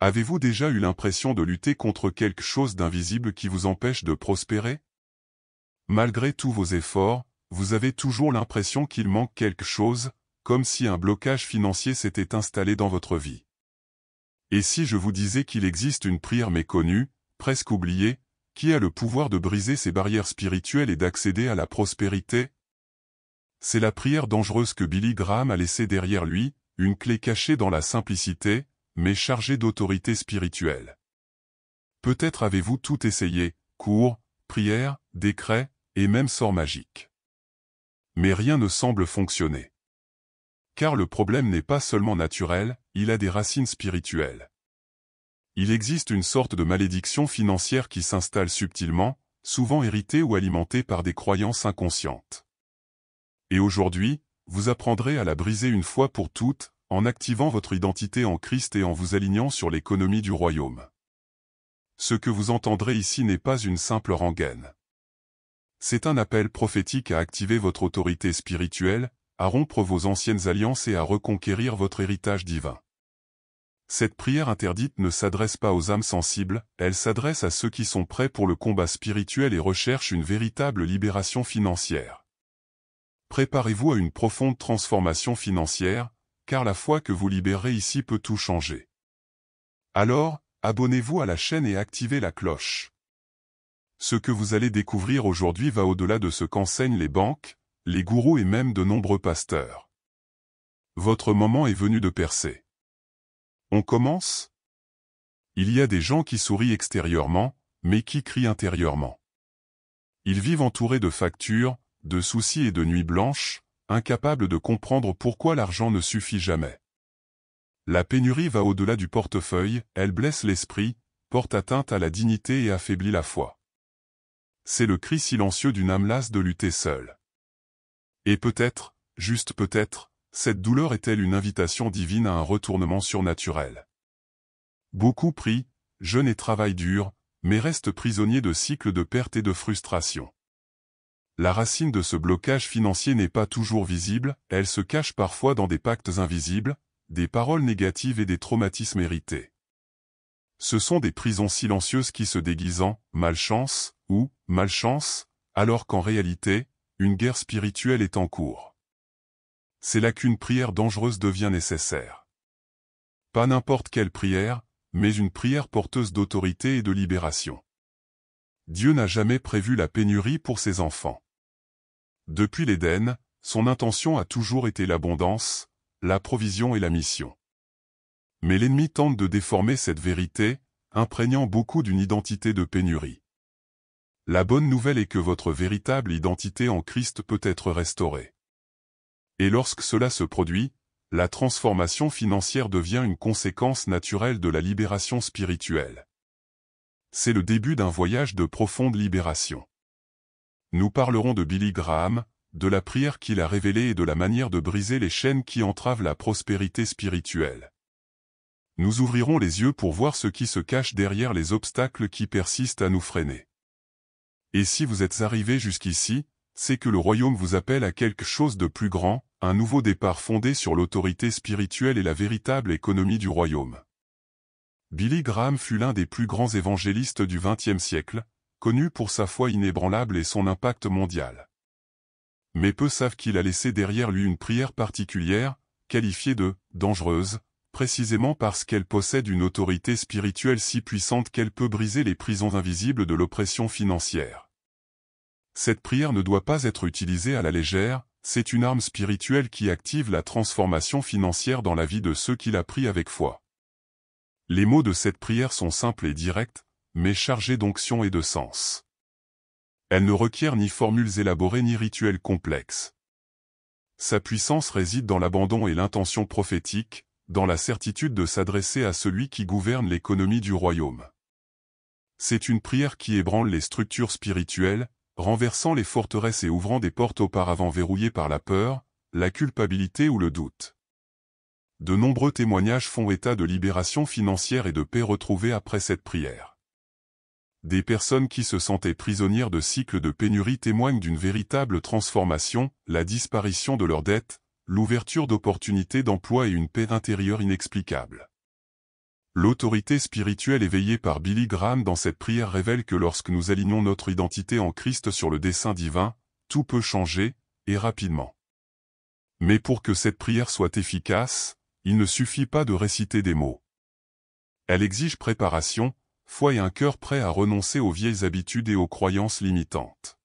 Avez-vous déjà eu l'impression de lutter contre quelque chose d'invisible qui vous empêche de prospérer? Malgré tous vos efforts, vous avez toujours l'impression qu'il manque quelque chose, comme si un blocage financier s'était installé dans votre vie. Et si je vous disais qu'il existe une prière méconnue, presque oubliée, qui a le pouvoir de briser ces barrières spirituelles et d'accéder à la prospérité? C'est la prière dangereuse que Billy Graham a laissée derrière lui, une clé cachée dans la simplicité, mais chargée d'autorité spirituelle. Peut-être avez-vous tout essayé, cours, prières, décrets, et même sorts magiques. Mais rien ne semble fonctionner. Car le problème n'est pas seulement naturel, il a des racines spirituelles. Il existe une sorte de malédiction financière qui s'installe subtilement, souvent héritée ou alimentée par des croyances inconscientes. Et aujourd'hui, vous apprendrez à la briser une fois pour toutes, en activant votre identité en Christ et en vous alignant sur l'économie du royaume. Ce que vous entendrez ici n'est pas une simple rengaine. C'est un appel prophétique à activer votre autorité spirituelle, à rompre vos anciennes alliances et à reconquérir votre héritage divin. Cette prière interdite ne s'adresse pas aux âmes sensibles, elle s'adresse à ceux qui sont prêts pour le combat spirituel et recherchent une véritable libération financière. Préparez-vous à une profonde transformation financière, car la foi que vous libérez ici peut tout changer. Alors, abonnez-vous à la chaîne et activez la cloche. Ce que vous allez découvrir aujourd'hui va au-delà de ce qu'enseignent les banques, les gourous et même de nombreux pasteurs. Votre moment est venu de percer. On commence? Il y a des gens qui sourient extérieurement, mais qui crient intérieurement. Ils vivent entourés de factures, de soucis et de nuits blanches, incapables de comprendre pourquoi l'argent ne suffit jamais. La pénurie va au-delà du portefeuille, elle blesse l'esprit, porte atteinte à la dignité et affaiblit la foi. C'est le cri silencieux d'une âme lasse de lutter seule. Et peut-être, juste peut-être, cette douleur est-elle une invitation divine à un retournement surnaturel. Beaucoup prient, jeûnent et travaillent dur, mais restent prisonniers de cycles de perte et de frustration. La racine de ce blocage financier n'est pas toujours visible, elle se cache parfois dans des pactes invisibles, des paroles négatives et des traumatismes hérités. Ce sont des prisons silencieuses qui se déguisent en « malchance » ou « malchance », alors qu'en réalité, une guerre spirituelle est en cours. C'est là qu'une prière dangereuse devient nécessaire. Pas n'importe quelle prière, mais une prière porteuse d'autorité et de libération. Dieu n'a jamais prévu la pénurie pour ses enfants. Depuis l'Éden, son intention a toujours été l'abondance, la provision et la mission. Mais l'ennemi tente de déformer cette vérité, imprégnant beaucoup d'une identité de pénurie. La bonne nouvelle est que votre véritable identité en Christ peut être restaurée. Et lorsque cela se produit, la transformation financière devient une conséquence naturelle de la libération spirituelle. C'est le début d'un voyage de profonde libération. Nous parlerons de Billy Graham, de la prière qu'il a révélée et de la manière de briser les chaînes qui entravent la prospérité spirituelle. Nous ouvrirons les yeux pour voir ce qui se cache derrière les obstacles qui persistent à nous freiner. Et si vous êtes arrivé jusqu'ici, c'est que le royaume vous appelle à quelque chose de plus grand, un nouveau départ fondé sur l'autorité spirituelle et la véritable économie du royaume. Billy Graham fut l'un des plus grands évangélistes du XXe siècle, connu pour sa foi inébranlable et son impact mondial. Mais peu savent qu'il a laissé derrière lui une prière particulière, qualifiée de « dangereuse », précisément parce qu'elle possède une autorité spirituelle si puissante qu'elle peut briser les prisons invisibles de l'oppression financière. Cette prière ne doit pas être utilisée à la légère, c'est une arme spirituelle qui active la transformation financière dans la vie de ceux qui la prient avec foi. Les mots de cette prière sont simples et directs, mais chargés d'onction et de sens. Elle ne requiert ni formules élaborées ni rituels complexes. Sa puissance réside dans l'abandon et l'intention prophétique, dans la certitude de s'adresser à celui qui gouverne l'économie du royaume. C'est une prière qui ébranle les structures spirituelles, renversant les forteresses et ouvrant des portes auparavant verrouillées par la peur, la culpabilité ou le doute. De nombreux témoignages font état de libération financière et de paix retrouvée après cette prière. Des personnes qui se sentaient prisonnières de cycles de pénurie témoignent d'une véritable transformation, la disparition de leurs dettes, l'ouverture d'opportunités d'emploi et une paix intérieure inexplicable. L'autorité spirituelle éveillée par Billy Graham dans cette prière révèle que lorsque nous alignons notre identité en Christ sur le dessein divin, tout peut changer, et rapidement. Mais pour que cette prière soit efficace, il ne suffit pas de réciter des mots. Elle exige préparation, foi et un cœur prêt à renoncer aux vieilles habitudes et aux croyances limitantes.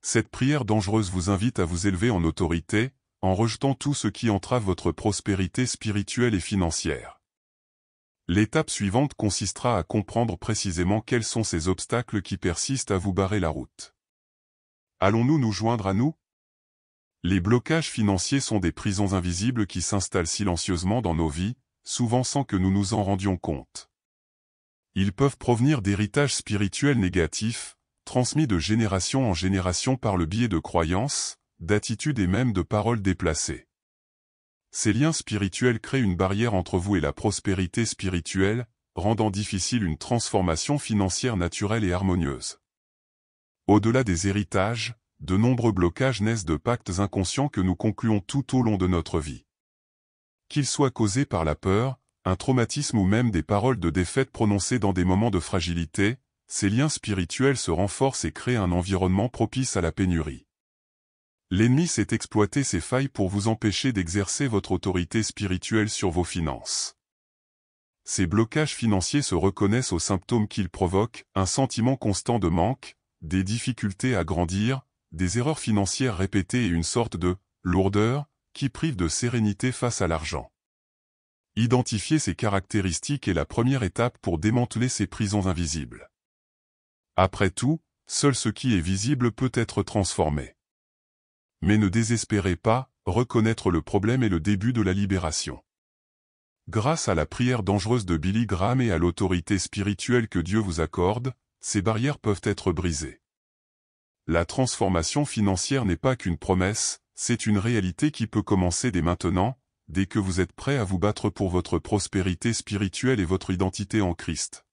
Cette prière dangereuse vous invite à vous élever en autorité, en rejetant tout ce qui entrave votre prospérité spirituelle et financière. L'étape suivante consistera à comprendre précisément quels sont ces obstacles qui persistent à vous barrer la route. Allons-nous nous joindre à nous? Les blocages financiers sont des prisons invisibles qui s'installent silencieusement dans nos vies, souvent sans que nous nous en rendions compte. Ils peuvent provenir d'héritages spirituels négatifs, transmis de génération en génération par le biais de croyances, d'attitudes et même de paroles déplacées. Ces liens spirituels créent une barrière entre vous et la prospérité spirituelle, rendant difficile une transformation financière naturelle et harmonieuse. Au-delà des héritages, de nombreux blocages naissent de pactes inconscients que nous concluons tout au long de notre vie. Qu'ils soient causés par la peur, un traumatisme ou même des paroles de défaite prononcées dans des moments de fragilité, ces liens spirituels se renforcent et créent un environnement propice à la pénurie. L'ennemi sait exploiter ces failles pour vous empêcher d'exercer votre autorité spirituelle sur vos finances. Ces blocages financiers se reconnaissent aux symptômes qu'ils provoquent, un sentiment constant de manque, des difficultés à grandir, des erreurs financières répétées et une sorte de lourdeur qui prive de sérénité face à l'argent. Identifier ces caractéristiques est la première étape pour démanteler ces prisons invisibles. Après tout, seul ce qui est visible peut être transformé. Mais ne désespérez pas, reconnaître le problème est le début de la libération. Grâce à la prière dangereuse de Billy Graham et à l'autorité spirituelle que Dieu vous accorde, ces barrières peuvent être brisées. La transformation financière n'est pas qu'une promesse, c'est une réalité qui peut commencer dès maintenant, dès que vous êtes prêt à vous battre pour votre prospérité spirituelle et votre identité en Christ.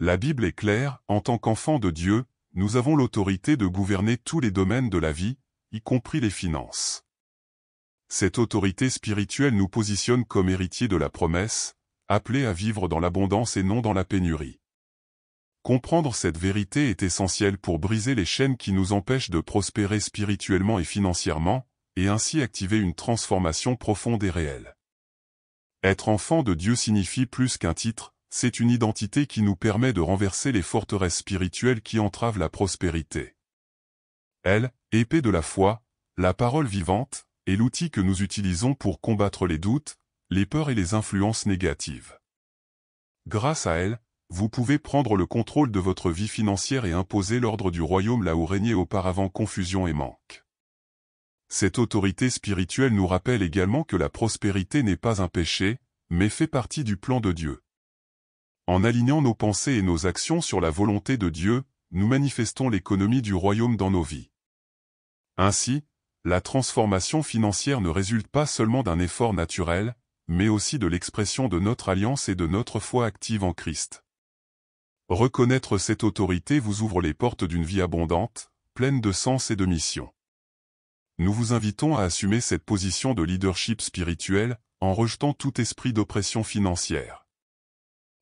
La Bible est claire, en tant qu'enfants de Dieu, nous avons l'autorité de gouverner tous les domaines de la vie, y compris les finances. Cette autorité spirituelle nous positionne comme héritiers de la promesse, appelés à vivre dans l'abondance et non dans la pénurie. Comprendre cette vérité est essentiel pour briser les chaînes qui nous empêchent de prospérer spirituellement et financièrement, et ainsi activer une transformation profonde et réelle. Être enfant de Dieu signifie plus qu'un titre, c'est une identité qui nous permet de renverser les forteresses spirituelles qui entravent la prospérité. Elle, épée de la foi, la parole vivante, est l'outil que nous utilisons pour combattre les doutes, les peurs et les influences négatives. Grâce à elle, vous pouvez prendre le contrôle de votre vie financière et imposer l'ordre du royaume là où régnait auparavant confusion et manque. Cette autorité spirituelle nous rappelle également que la prospérité n'est pas un péché, mais fait partie du plan de Dieu. En alignant nos pensées et nos actions sur la volonté de Dieu, nous manifestons l'économie du royaume dans nos vies. Ainsi, la transformation financière ne résulte pas seulement d'un effort naturel, mais aussi de l'expression de notre alliance et de notre foi active en Christ. Reconnaître cette autorité vous ouvre les portes d'une vie abondante, pleine de sens et de mission. Nous vous invitons à assumer cette position de leadership spirituel, en rejetant tout esprit d'oppression financière.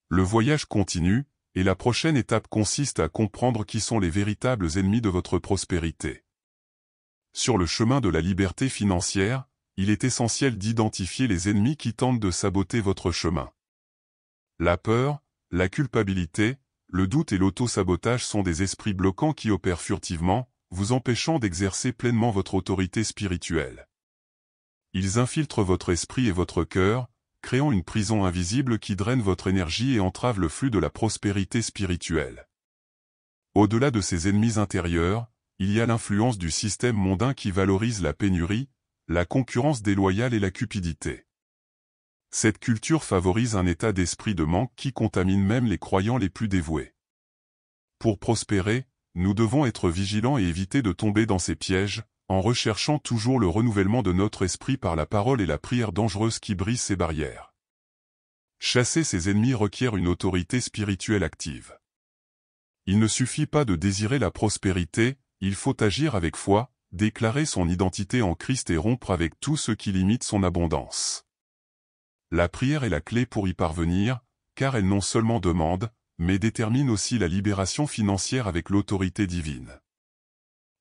Le voyage continue, et la prochaine étape consiste à comprendre qui sont les véritables ennemis de votre prospérité. Sur le chemin de la liberté financière, il est essentiel d'identifier les ennemis qui tentent de saboter votre chemin. La peur, la culpabilité, le doute et l'auto-sabotage sont des esprits bloquants qui opèrent furtivement, vous empêchant d'exercer pleinement votre autorité spirituelle. Ils infiltrent votre esprit et votre cœur, créant une prison invisible qui draine votre énergie et entrave le flux de la prospérité spirituelle. Au-delà de ces ennemis intérieurs, il y a l'influence du système mondain qui valorise la pénurie, la concurrence déloyale et la cupidité. Cette culture favorise un état d'esprit de manque qui contamine même les croyants les plus dévoués. Pour prospérer, nous devons être vigilants et éviter de tomber dans ces pièges, en recherchant toujours le renouvellement de notre esprit par la parole et la prière dangereuse qui brise ces barrières. Chasser ces ennemis requiert une autorité spirituelle active. Il ne suffit pas de désirer la prospérité, il faut agir avec foi, déclarer son identité en Christ et rompre avec tout ce qui limite son abondance. La prière est la clé pour y parvenir, car elle non seulement demande, mais détermine aussi la libération financière avec l'autorité divine.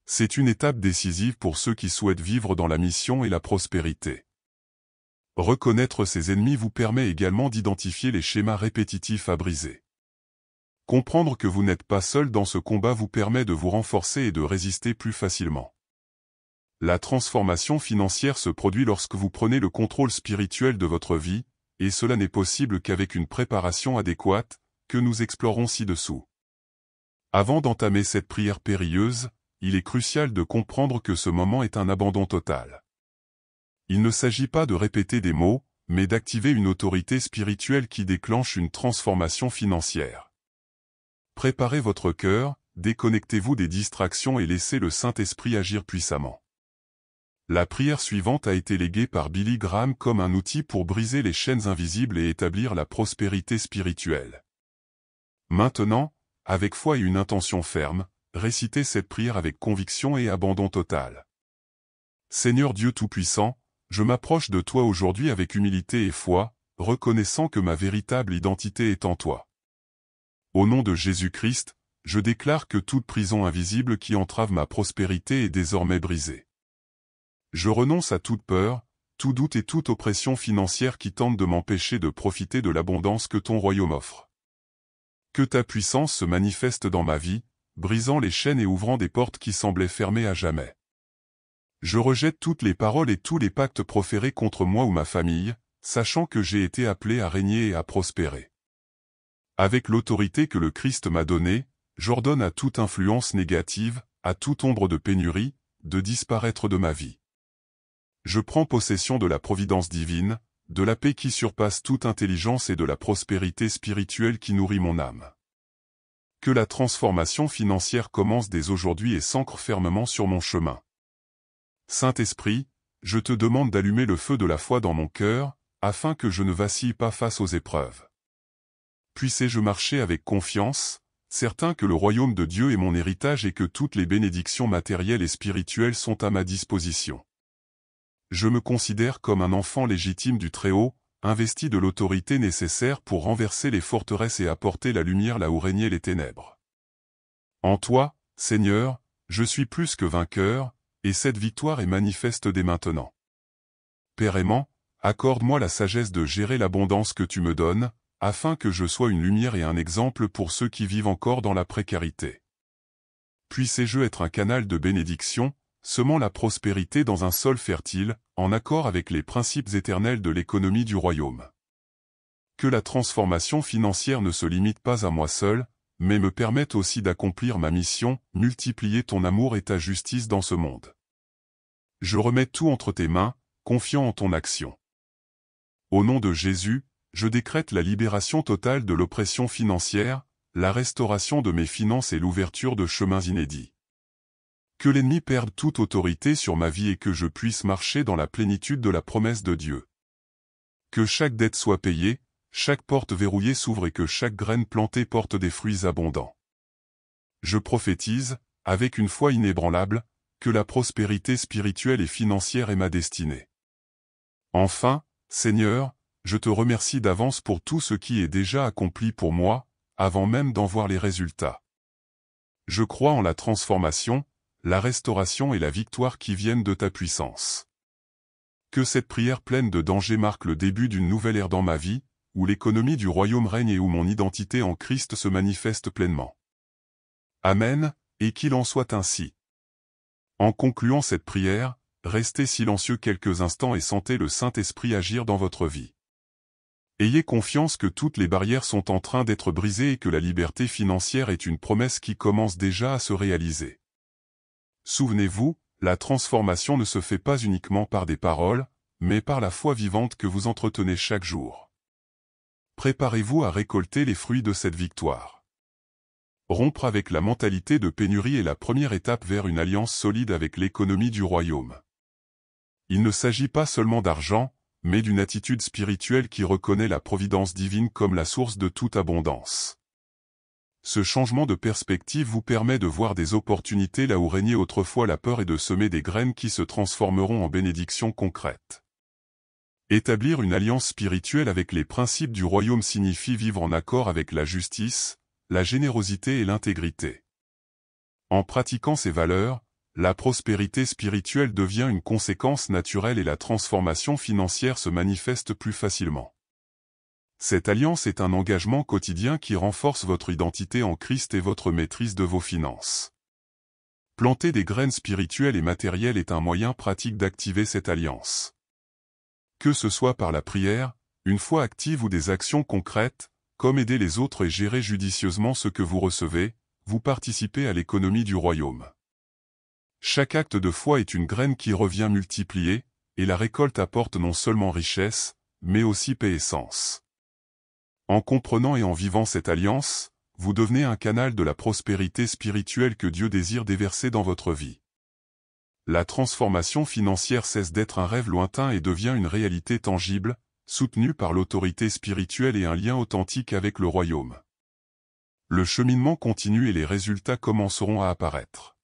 C'est une étape décisive pour ceux qui souhaitent vivre dans la mission et la prospérité. Reconnaître ses ennemis vous permet également d'identifier les schémas répétitifs à briser. Comprendre que vous n'êtes pas seul dans ce combat vous permet de vous renforcer et de résister plus facilement. La transformation financière se produit lorsque vous prenez le contrôle spirituel de votre vie, et cela n'est possible qu'avec une préparation adéquate, que nous explorons ci-dessous. Avant d'entamer cette prière périlleuse, il est crucial de comprendre que ce moment est un abandon total. Il ne s'agit pas de répéter des mots, mais d'activer une autorité spirituelle qui déclenche une transformation financière. Préparez votre cœur, déconnectez-vous des distractions et laissez le Saint-Esprit agir puissamment. La prière suivante a été léguée par Billy Graham comme un outil pour briser les chaînes invisibles et établir la prospérité spirituelle. Maintenant, avec foi et une intention ferme, récitez cette prière avec conviction et abandon total. Seigneur Dieu Tout-Puissant, je m'approche de toi aujourd'hui avec humilité et foi, reconnaissant que ma véritable identité est en toi. Au nom de Jésus-Christ, je déclare que toute prison invisible qui entrave ma prospérité est désormais brisée. Je renonce à toute peur, tout doute et toute oppression financière qui tente de m'empêcher de profiter de l'abondance que ton royaume offre. Que ta puissance se manifeste dans ma vie, brisant les chaînes et ouvrant des portes qui semblaient fermées à jamais. Je rejette toutes les paroles et tous les pactes proférés contre moi ou ma famille, sachant que j'ai été appelé à régner et à prospérer. Avec l'autorité que le Christ m'a donnée, j'ordonne à toute influence négative, à toute ombre de pénurie, de disparaître de ma vie. Je prends possession de la providence divine, de la paix qui surpasse toute intelligence et de la prospérité spirituelle qui nourrit mon âme. Que la transformation financière commence dès aujourd'hui et s'ancre fermement sur mon chemin. Saint-Esprit, je te demande d'allumer le feu de la foi dans mon cœur, afin que je ne vacille pas face aux épreuves. Puissé-je marcher avec confiance, certain que le royaume de Dieu est mon héritage et que toutes les bénédictions matérielles et spirituelles sont à ma disposition. Je me considère comme un enfant légitime du Très-Haut, investi de l'autorité nécessaire pour renverser les forteresses et apporter la lumière là où régnaient les ténèbres. En toi, Seigneur, je suis plus que vainqueur, et cette victoire est manifeste dès maintenant. Père aimant, accorde-moi la sagesse de gérer l'abondance que tu me donnes, afin que je sois une lumière et un exemple pour ceux qui vivent encore dans la précarité. Puissé-je être un canal de bénédiction, semant la prospérité dans un sol fertile, en accord avec les principes éternels de l'économie du royaume. Que la transformation financière ne se limite pas à moi seul, mais me permette aussi d'accomplir ma mission, multiplier ton amour et ta justice dans ce monde. Je remets tout entre tes mains, confiant en ton action. Au nom de Jésus, je décrète la libération totale de l'oppression financière, la restauration de mes finances et l'ouverture de chemins inédits. Que l'ennemi perde toute autorité sur ma vie et que je puisse marcher dans la plénitude de la promesse de Dieu. Que chaque dette soit payée, chaque porte verrouillée s'ouvre et que chaque graine plantée porte des fruits abondants. Je prophétise, avec une foi inébranlable, que la prospérité spirituelle et financière est ma destinée. Enfin, Seigneur, je te remercie d'avance pour tout ce qui est déjà accompli pour moi, avant même d'en voir les résultats. Je crois en la transformation, la restauration et la victoire qui viennent de ta puissance. Que cette prière pleine de dangers marque le début d'une nouvelle ère dans ma vie, où l'économie du royaume règne et où mon identité en Christ se manifeste pleinement. Amen, et qu'il en soit ainsi. En concluant cette prière, restez silencieux quelques instants et sentez le Saint-Esprit agir dans votre vie. Ayez confiance que toutes les barrières sont en train d'être brisées et que la liberté financière est une promesse qui commence déjà à se réaliser. Souvenez-vous, la transformation ne se fait pas uniquement par des paroles, mais par la foi vivante que vous entretenez chaque jour. Préparez-vous à récolter les fruits de cette victoire. Rompre avec la mentalité de pénurie est la première étape vers une alliance solide avec l'économie du royaume. Il ne s'agit pas seulement d'argent, mais d'une attitude spirituelle qui reconnaît la providence divine comme la source de toute abondance. Ce changement de perspective vous permet de voir des opportunités là où régnait autrefois la peur et de semer des graines qui se transformeront en bénédictions concrètes. Établir une alliance spirituelle avec les principes du royaume signifie vivre en accord avec la justice, la générosité et l'intégrité. En pratiquant ces valeurs, la prospérité spirituelle devient une conséquence naturelle et la transformation financière se manifeste plus facilement. Cette alliance est un engagement quotidien qui renforce votre identité en Christ et votre maîtrise de vos finances. Planter des graines spirituelles et matérielles est un moyen pratique d'activer cette alliance. Que ce soit par la prière, une foi active ou des actions concrètes, comme aider les autres et gérer judicieusement ce que vous recevez, vous participez à l'économie du royaume. Chaque acte de foi est une graine qui revient multipliée, et la récolte apporte non seulement richesse, mais aussi paix et sens. En comprenant et en vivant cette alliance, vous devenez un canal de la prospérité spirituelle que Dieu désire déverser dans votre vie. La transformation financière cesse d'être un rêve lointain et devient une réalité tangible, soutenue par l'autorité spirituelle et un lien authentique avec le royaume. Le cheminement continue et les résultats commenceront à apparaître.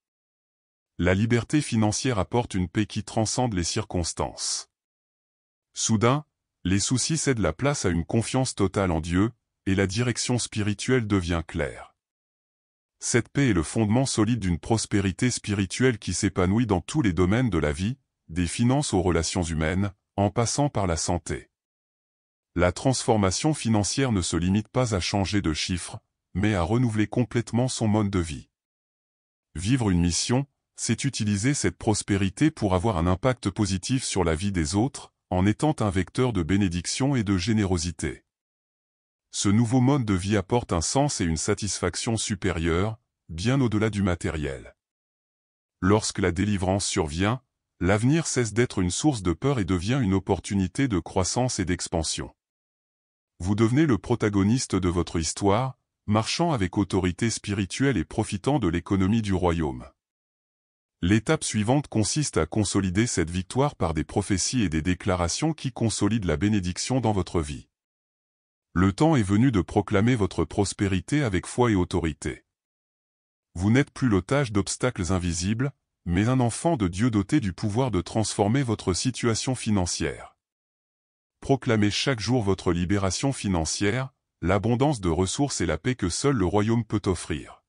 La liberté financière apporte une paix qui transcende les circonstances. Soudain, les soucis cèdent la place à une confiance totale en Dieu, et la direction spirituelle devient claire. Cette paix est le fondement solide d'une prospérité spirituelle qui s'épanouit dans tous les domaines de la vie, des finances aux relations humaines, en passant par la santé. La transformation financière ne se limite pas à changer de chiffre, mais à renouveler complètement son mode de vie. Vivre une mission, c'est utiliser cette prospérité pour avoir un impact positif sur la vie des autres, en étant un vecteur de bénédiction et de générosité. Ce nouveau mode de vie apporte un sens et une satisfaction supérieure, bien au-delà du matériel. Lorsque la délivrance survient, l'avenir cesse d'être une source de peur et devient une opportunité de croissance et d'expansion. Vous devenez le protagoniste de votre histoire, marchant avec autorité spirituelle et profitant de l'économie du royaume. L'étape suivante consiste à consolider cette victoire par des prophéties et des déclarations qui consolident la bénédiction dans votre vie. Le temps est venu de proclamer votre prospérité avec foi et autorité. Vous n'êtes plus l'otage d'obstacles invisibles, mais un enfant de Dieu doté du pouvoir de transformer votre situation financière. Proclamez chaque jour votre libération financière, l'abondance de ressources et la paix que seul le royaume peut offrir.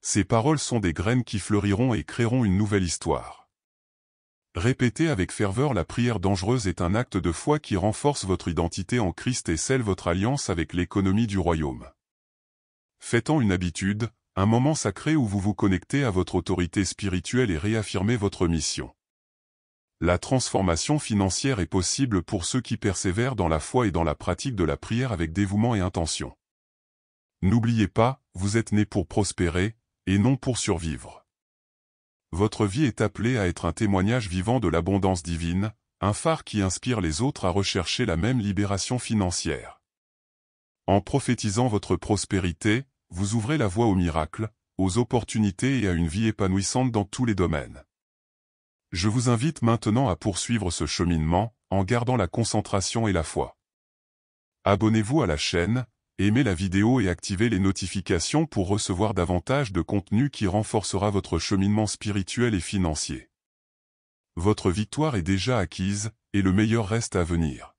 Ces paroles sont des graines qui fleuriront et créeront une nouvelle histoire. Répéter avec ferveur la prière dangereuse est un acte de foi qui renforce votre identité en Christ et scelle votre alliance avec l'économie du royaume. Faites-en une habitude, un moment sacré où vous vous connectez à votre autorité spirituelle et réaffirmez votre mission. La transformation financière est possible pour ceux qui persévèrent dans la foi et dans la pratique de la prière avec dévouement et intention. N'oubliez pas, vous êtes né pour prospérer, et non pour survivre. Votre vie est appelée à être un témoignage vivant de l'abondance divine, un phare qui inspire les autres à rechercher la même libération financière. En prophétisant votre prospérité, vous ouvrez la voie aux miracles, aux opportunités et à une vie épanouissante dans tous les domaines. Je vous invite maintenant à poursuivre ce cheminement, en gardant la concentration et la foi. Abonnez-vous à la chaîne, aimez la vidéo et activez les notifications pour recevoir davantage de contenu qui renforcera votre cheminement spirituel et financier. Votre victoire est déjà acquise, et le meilleur reste à venir.